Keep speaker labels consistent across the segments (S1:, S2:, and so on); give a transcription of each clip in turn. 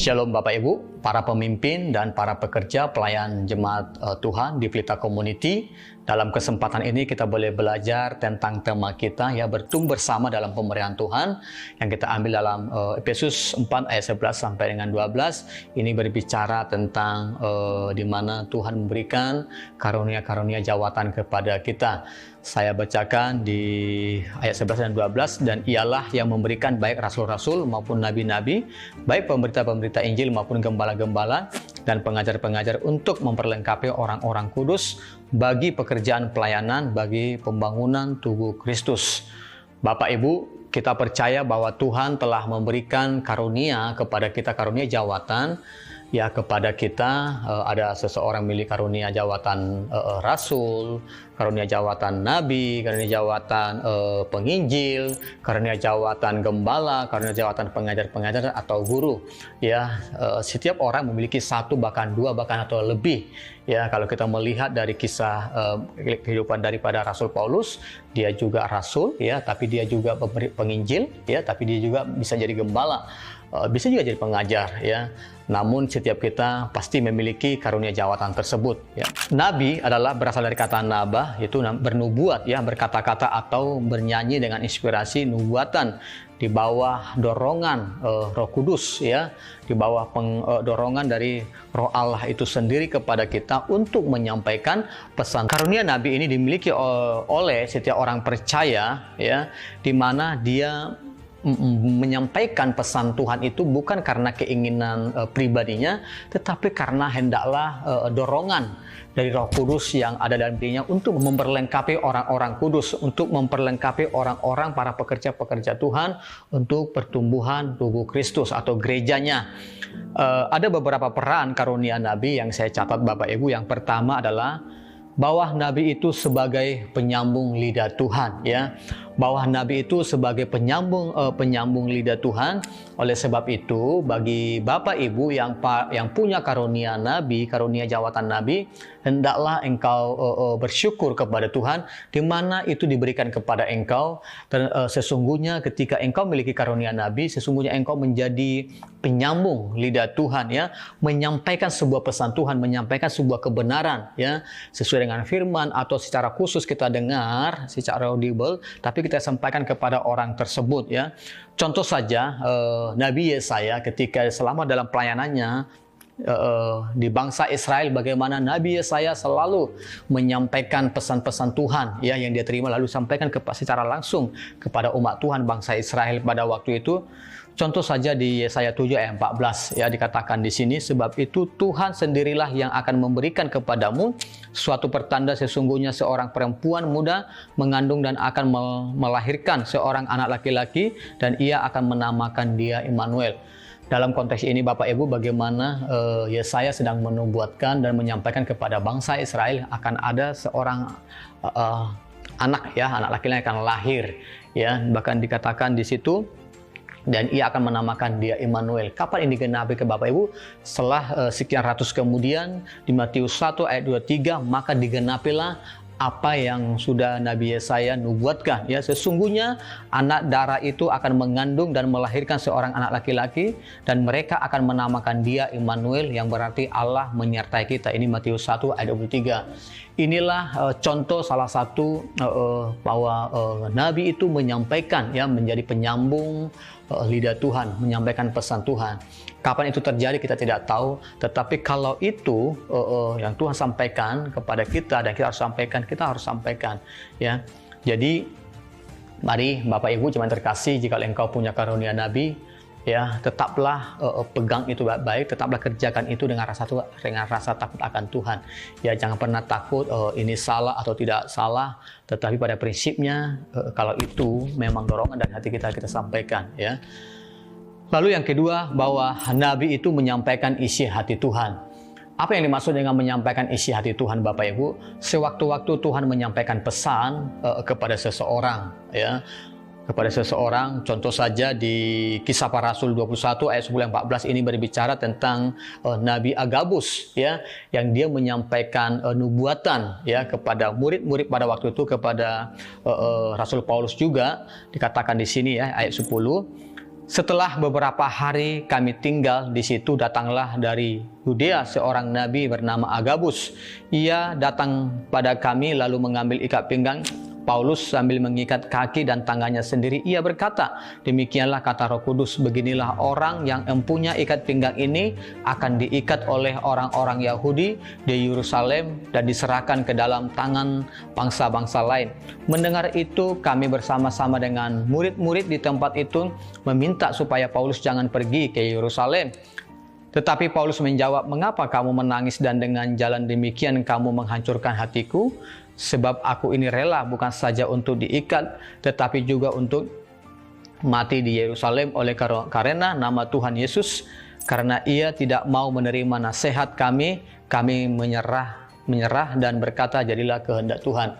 S1: Shalom Bapak Ibu, para pemimpin dan para pekerja pelayan jemaat Tuhan di Pelita Community. Dalam kesempatan ini kita boleh belajar tentang tema kita, ya, bertumbuh bersama dalam pemeliharaan Tuhan, yang kita ambil dalam Efesus 4 ayat 11 sampai dengan 12. Ini berbicara tentang di mana Tuhan memberikan karunia-karunia jawatan kepada kita. Saya bacakan di ayat 11 dan 12. Dan ialah yang memberikan baik rasul-rasul maupun nabi-nabi, baik pemberita-pemberita Injil maupun gembala-gembala dan pengajar-pengajar, untuk memperlengkapi orang-orang kudus bagi pekerjaan pelayanan, bagi pembangunan tubuh Kristus. Bapak Ibu, kita percaya bahwa Tuhan telah memberikan karunia kepada kita, karunia jawatan. Ya, kepada kita ada seseorang milik karunia jawatan rasul, karunia jawatan nabi, karunia jawatan penginjil, karunia jawatan gembala, karunia jawatan pengajar-pengajar atau guru. Ya, setiap orang memiliki satu, bahkan dua, bahkan atau lebih. Ya, kalau kita melihat dari kisah kehidupan daripada Rasul Paulus, dia juga rasul, ya, tapi dia juga penginjil, ya, tapi dia juga bisa jadi gembala, bisa juga jadi pengajar, ya. Namun setiap kita pasti memiliki karunia jawatan tersebut, ya. Nabi adalah berasal dari kata nabah, yaitu bernubuat, ya, berkata-kata atau bernyanyi dengan inspirasi nubuatan di bawah dorongan Roh Kudus, ya, di bawah dorongan dari Roh Allah itu sendiri kepada kita untuk menyampaikan pesan. Karunia Nabi ini dimiliki oleh setiap orang percaya, ya, di mana dia menyampaikan pesan Tuhan itu bukan karena keinginan pribadinya, tetapi karena hendaklah dorongan dari Roh Kudus yang ada dalam dirinya untuk memperlengkapi orang-orang kudus, untuk memperlengkapi orang-orang para pekerja-pekerja Tuhan untuk pertumbuhan tubuh Kristus atau gerejanya. Ada beberapa peran karunia Nabi yang saya catat Bapak Ibu. Yang pertama adalah bahwa Nabi itu sebagai penyambung lidah Tuhan, ya. Bahwa Nabi itu sebagai penyambung lidah Tuhan. Oleh sebab itu, bagi Bapak Ibu yang punya karunia Nabi, karunia jawatan Nabi, hendaklah engkau bersyukur kepada Tuhan, di mana itu diberikan kepada engkau. Dan sesungguhnya ketika engkau memiliki karunia Nabi, sesungguhnya engkau menjadi penyambung lidah Tuhan, ya, menyampaikan sebuah pesan Tuhan, menyampaikan sebuah kebenaran, ya, sesuai dengan firman, atau secara khusus kita dengar secara audible, tapi kita sampaikan kepada orang tersebut, ya. Contoh saja Nabi Yesaya ketika selama dalam pelayanannya di bangsa Israel, bagaimana Nabi Yesaya selalu menyampaikan pesan-pesan Tuhan, ya, yang dia terima lalu sampaikan secara langsung kepada umat Tuhan bangsa Israel pada waktu itu. Contoh saja di Yesaya 7 ayat 14, ya, dikatakan di sini, sebab itu Tuhan sendirilah yang akan memberikan kepadamu suatu pertanda, sesungguhnya seorang perempuan muda mengandung dan akan melahirkan seorang anak laki-laki, dan ia akan menamakan dia Immanuel. Dalam konteks ini Bapak Ibu, bagaimana Yesaya sedang menubuatkan dan menyampaikan kepada bangsa Israel akan ada seorang anak, ya, anak laki-laki akan lahir, ya. Bahkan dikatakan di situ, dan ia akan menamakan dia Immanuel. Kapan ini digenapi ke Bapak Ibu? Setelah sekian ratus kemudian, di Matius 1 ayat 23, maka digenapilah apa yang sudah Nabi Yesaya nubuatkan, ya. Sesungguhnya anak darah itu akan mengandung dan melahirkan seorang anak laki-laki, dan mereka akan menamakan dia Immanuel, yang berarti Allah menyertai kita. Ini Matius 1 ayat 23. Inilah contoh salah satu bahwa Nabi itu menyampaikan, ya, menjadi penyambung lidah Tuhan, menyampaikan pesan Tuhan. Kapan itu terjadi kita tidak tahu, tetapi kalau itu yang Tuhan sampaikan kepada kita dan kita harus sampaikan, ya. Jadi mari Bapak Ibu jemaat terkasih, jika engkau punya karunia Nabi, ya, tetaplah pegang itu baik-baik, tetaplah kerjakan itu dengan rasa takut akan Tuhan. Ya, jangan pernah takut ini salah atau tidak salah, tetapi pada prinsipnya kalau itu memang dorongan dari hati kita sampaikan, ya. Lalu yang kedua, bahwa Nabi itu menyampaikan isi hati Tuhan. Apa yang dimaksud dengan menyampaikan isi hati Tuhan Bapak Ibu? Sewaktu-waktu Tuhan menyampaikan pesan kepada seseorang, ya. Kepada seseorang, contoh saja di Kisah Para Rasul 21 ayat 10-14 ini berbicara tentang Nabi Agabus, ya, yang dia menyampaikan nubuatan, ya, kepada murid-murid pada waktu itu, kepada Rasul Paulus juga. Dikatakan di sini, ya, ayat 10, Setelah beberapa hari kami tinggal di situ, datanglah dari Yudea seorang nabi bernama Agabus. Ia datang pada kami lalu mengambil ikat pinggang Paulus sambil mengikat kaki dan tangannya sendiri. Ia berkata, demikianlah kata Roh Kudus, beginilah orang yang empunya ikat pinggang ini akan diikat oleh orang-orang Yahudi di Yerusalem dan diserahkan ke dalam tangan bangsa-bangsa lain. Mendengar itu, kami bersama-sama dengan murid-murid di tempat itu meminta supaya Paulus jangan pergi ke Yerusalem. Tetapi Paulus menjawab, mengapa kamu menangis dan dengan jalan demikian kamu menghancurkan hatiku? Sebab aku ini rela bukan saja untuk diikat, tetapi juga untuk mati di Yerusalem oleh karena nama Tuhan Yesus. Karena ia tidak mau menerima nasihat kami menyerah dan berkata, jadilah kehendak Tuhan.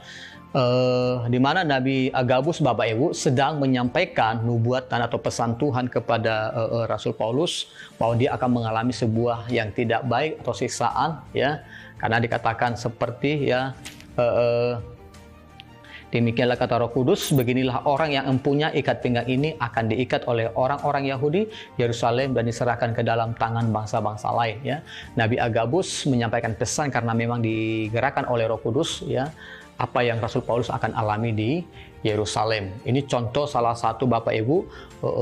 S1: Di mana Nabi Agabus, Bapak Ibu, sedang menyampaikan nubuatan atau pesan Tuhan kepada Rasul Paulus bahwa dia akan mengalami sebuah yang tidak baik atau siksaan, ya, karena dikatakan seperti, ya, demikianlah kata Roh Kudus, beginilah orang yang empunya ikat pinggang ini akan diikat oleh orang-orang Yahudi Yerusalem dan diserahkan ke dalam tangan bangsa-bangsa lain, ya. Nabi Agabus menyampaikan pesan karena memang digerakkan oleh Roh Kudus, ya, apa yang Rasul Paulus akan alami di Yerusalem. Ini contoh salah satu, Bapak Ibu,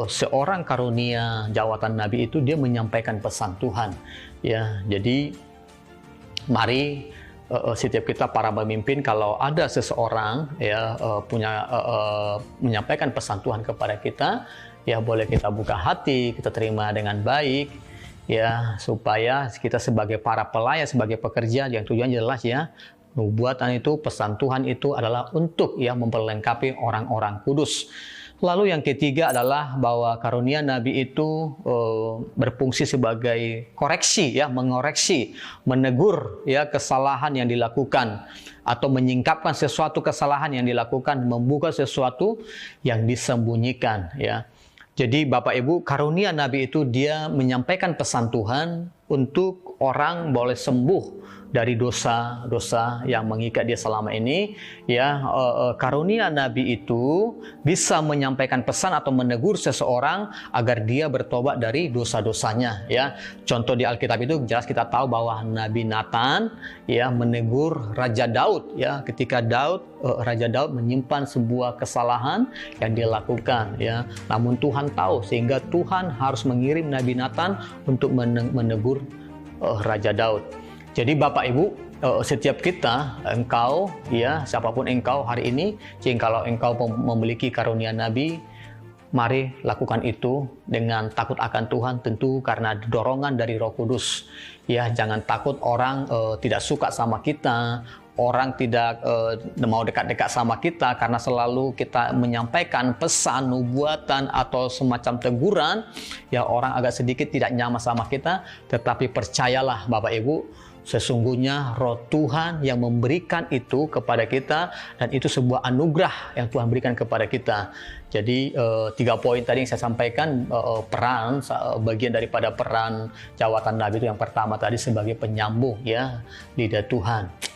S1: seorang karunia jawatan Nabi itu dia menyampaikan pesan Tuhan, ya. Jadi mari setiap kita para pemimpin, kalau ada seseorang, ya, menyampaikan pesan Tuhan kepada kita, ya, boleh kita buka hati, kita terima dengan baik, ya, supaya kita sebagai para pelayan, sebagai pekerja, yang tujuan jelas, ya, nubuatan itu, pesan Tuhan itu adalah untuk, ya, memperlengkapi orang-orang kudus. Lalu yang ketiga adalah bahwa karunia Nabi itu berfungsi sebagai koreksi, ya, mengoreksi, menegur, ya, kesalahan yang dilakukan atau menyingkapkan sesuatu kesalahan yang dilakukan, membuka sesuatu yang disembunyikan, ya. Jadi Bapak Ibu, karunia Nabi itu dia menyampaikan pesan Tuhan untuk orang boleh sembuh dari dosa-dosa yang mengikat dia selama ini, ya. Karunia Nabi itu bisa menyampaikan pesan atau menegur seseorang agar dia bertobat dari dosa-dosanya, ya. Contoh di Alkitab itu jelas kita tahu bahwa Nabi Nathan, ya, menegur Raja Daud, ya, ketika Raja Daud menyimpan sebuah kesalahan yang dia lakukan, ya. Namun Tuhan tahu, sehingga Tuhan harus mengirim Nabi Nathan untuk menegur Raja Daud. Jadi Bapak Ibu, setiap kita, engkau, ya, siapapun engkau hari ini, kalau engkau memiliki karunia Nabi, mari lakukan itu dengan takut akan Tuhan, tentu karena dorongan dari Roh Kudus. Ya, jangan takut orang tidak suka sama kita, orang tidak mau dekat-dekat sama kita karena selalu kita menyampaikan pesan, nubuatan atau semacam teguran, ya, orang agak sedikit tidak nyaman sama kita. Tetapi percayalah Bapak Ibu, sesungguhnya Roh Tuhan yang memberikan itu kepada kita, dan itu sebuah anugerah yang Tuhan berikan kepada kita. Jadi 3 poin tadi yang saya sampaikan, peran, bagian daripada peran jawatan Nabi itu yang pertama tadi sebagai penyambung, ya, lidah Tuhan.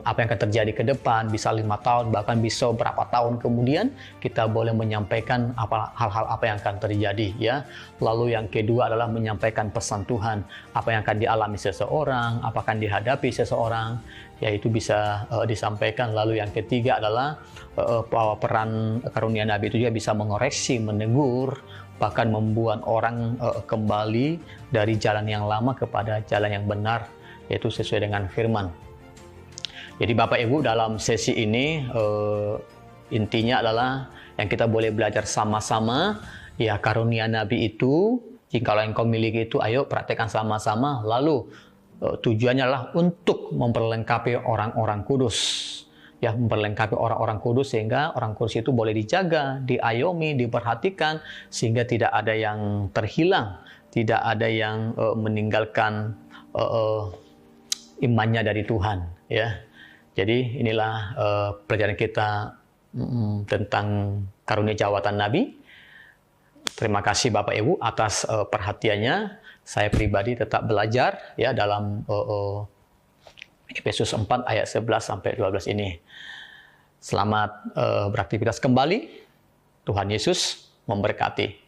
S1: Apa yang akan terjadi ke depan, bisa 5 tahun, bahkan bisa berapa tahun kemudian, kita boleh menyampaikan hal-hal apa yang akan terjadi, ya. Lalu yang kedua adalah menyampaikan pesan Tuhan, apa yang akan dialami seseorang, apa akan dihadapi seseorang, ya, itu bisa disampaikan. Lalu yang ketiga adalah bahwa peran karunia Nabi itu juga bisa mengoreksi, menegur, bahkan membuat orang kembali dari jalan yang lama kepada jalan yang benar, yaitu sesuai dengan firman. Jadi Bapak Ibu, dalam sesi ini intinya adalah yang kita boleh belajar sama-sama, ya, karunia Nabi itu, jikalau engkau miliki itu, ayo praktekkan sama-sama. Lalu tujuannya adalah untuk memperlengkapi orang-orang kudus, ya, memperlengkapi orang-orang kudus sehingga orang kudus itu boleh dijaga, diayomi, diperhatikan, sehingga tidak ada yang terhilang, tidak ada yang meninggalkan imannya dari Tuhan, ya. Jadi inilah pelajaran kita tentang karunia jawatan Nabi. Terima kasih Bapak Ibu atas perhatiannya. Saya pribadi tetap belajar, ya, dalam Efesus 4 ayat 11 sampai 12 ini. Selamat beraktivitas kembali. Tuhan Yesus memberkati.